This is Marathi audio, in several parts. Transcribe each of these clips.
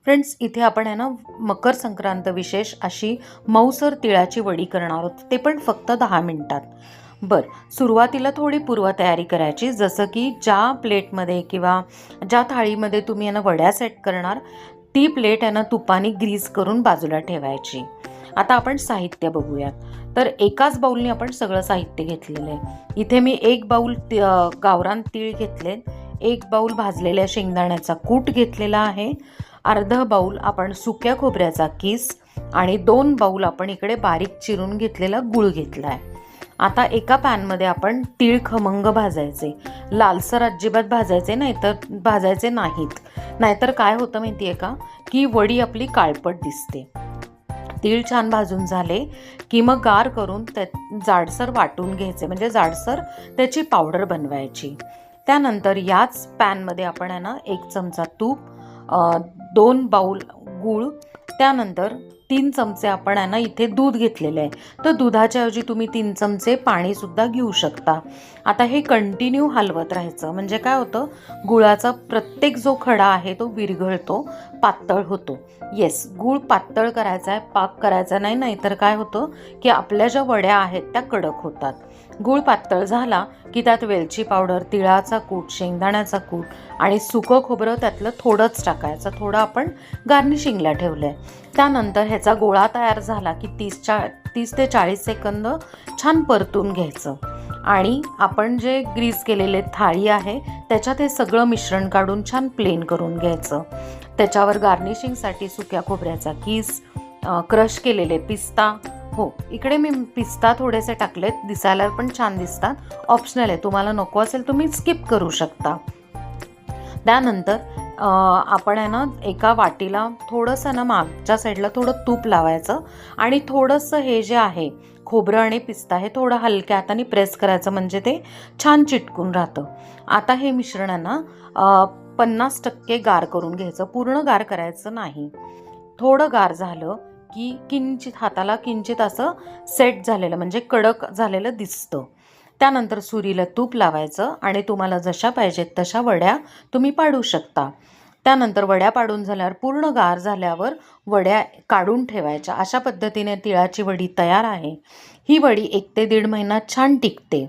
फ्रेंड्स, इथे आपण आहे ना मकर संक्रांत विशेष अशी मऊसर तिळाची वडी करणार आहोत, ते पण फक्त 10 मिनिटात. सुरुवातीला थोडी पूर्वतयारी करायची, जसं की ज्या प्लेटमध्ये किंवा ज्या थाळीमध्ये तुम्ही आहे ना वड्या सेट करणार, ती प्लेट आहे ना तुपाने ग्रीस करून बाजूला ठेवायची. आता आपण साहित्य बघूयात. तर एकाच बाउलने आपण सगळं साहित्य घेतलेलं आहे. इथे मी 1 बाउल गावरान तीळ घेतले, 1 बाउल भाजलेल्या शेंगदाण्याचा कूट घेतलेला आहे, अर्धा बाउल आपण सुक्या खोबऱ्याचा किस आणि 2 बाउल आपण इकडे बारीक चिरून घेतलेला गूळ घेतला आहे. आता एका पॅनमध्ये आपण तीळ खमंग भाजायचे, लालसर अजिबात भाजायचे नाहीत, नाहीतर काय होतं माहिती आहे का, की वडी आपली काळपट दिसते. तीळ छान भाजून झाले की मग गार करून जाडसर वाटून घ्यायचे, म्हणजे जाडसर त्याची पावडर बनवायची. त्यानंतर याच पॅनमध्ये आपण आहे ना 1 चमचा तूप, 2 बाउल गूळ, त्यानंतर 3 चमचे आपण आहे ना इथे दूध घेतलेले आहे. तर दुधाच्या ऐवजी तुम्ही 3 चमचे पाणीसुद्धा घेऊ शकता. आता हे कंटिन्यू हलवत राहायचं, म्हणजे काय होतं, गुळाचा प्रत्येक जो खडा आहे तो विरघळतो, पातळ होतो. येस, गूळ पातळ करायचा आहे, पाक करायचा नाही, नाहीतर काय होतं की आपल्या ज्या वड्या आहेत त्या कडक होतात. गूळ पातळ झाला की त्यात वेलची पावडर, तिळाचा कूट, शेंगदाण्याचा कूट आणि सुकं खोबरं त्यातलं थोडंच टाकायचं, थोडं आपण गार्निशिंगला ठेवलं आहे. त्यानंतर ह्याचा गोळा तयार झाला की 30 ते 40 सेकंद छान परतून घ्यायचं आणि आपण जे ग्रीस केलेले थाळी आहे त्याच्यात हे सगळं मिश्रण काढून छान प्लेन करून घ्यायचं. त्याच्यावर गार्निशिंगसाठी सुक्या खोबऱ्याचा किस, क्रश केलेले पिस्ता, हो इकडे मी पिस्ता थोडेसे टाकलेत, दिसायला पण छान दिसतात, ऑप्शनल आहे, तुम्हाला नको असेल तुम्ही स्किप करू शकता. त्यानंतर आपण आहे ना एका वाटीला थोडंसं ना मागच्या साईडला थोडं तूप लावायचं आणि थोडंसं हे जे आहे खोबरं आणि पिस्ता हे थोडं हलक्या हाताने प्रेस करायचं, म्हणजे ते छान चिटकून राहतं. आता हे मिश्रण आहे ना 50% गार करून घ्यायचं, पूर्ण गार करायचं नाही. थोडं गार झालं की हाताला किंचित असं सेट झालेलं, म्हणजे कडक झालेलं दिसतं. त्यानंतर सुरीला तूप लावायचं आणि तुम्हाला जशा पाहिजेत तशा वड्या तुम्ही पाडू शकता. त्यानंतर वड्या पाडून झाल्यावर, पूर्ण गार झाल्यावर वड्या काढून ठेवायच्या. अशा पद्धतीने तिळाची वडी तयार आहे. ही वडी 1 ते 1.5 महिना छान टिकते.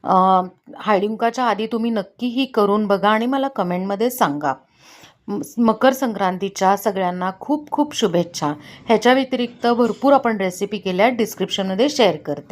हळदीकुंकवाच्या आधी तुम्ही नक्की ही करून बघा आणि मला कमेंटमध्ये सांगा. मकर संक्रांतीच्या सगळ्यांना खूप खूप शुभेच्छा. ह्याच्या व्यतिरिक्त भरपूर आपण रेसिपी केल्या, डिस्क्रिप्शनमध्ये शेअर करते.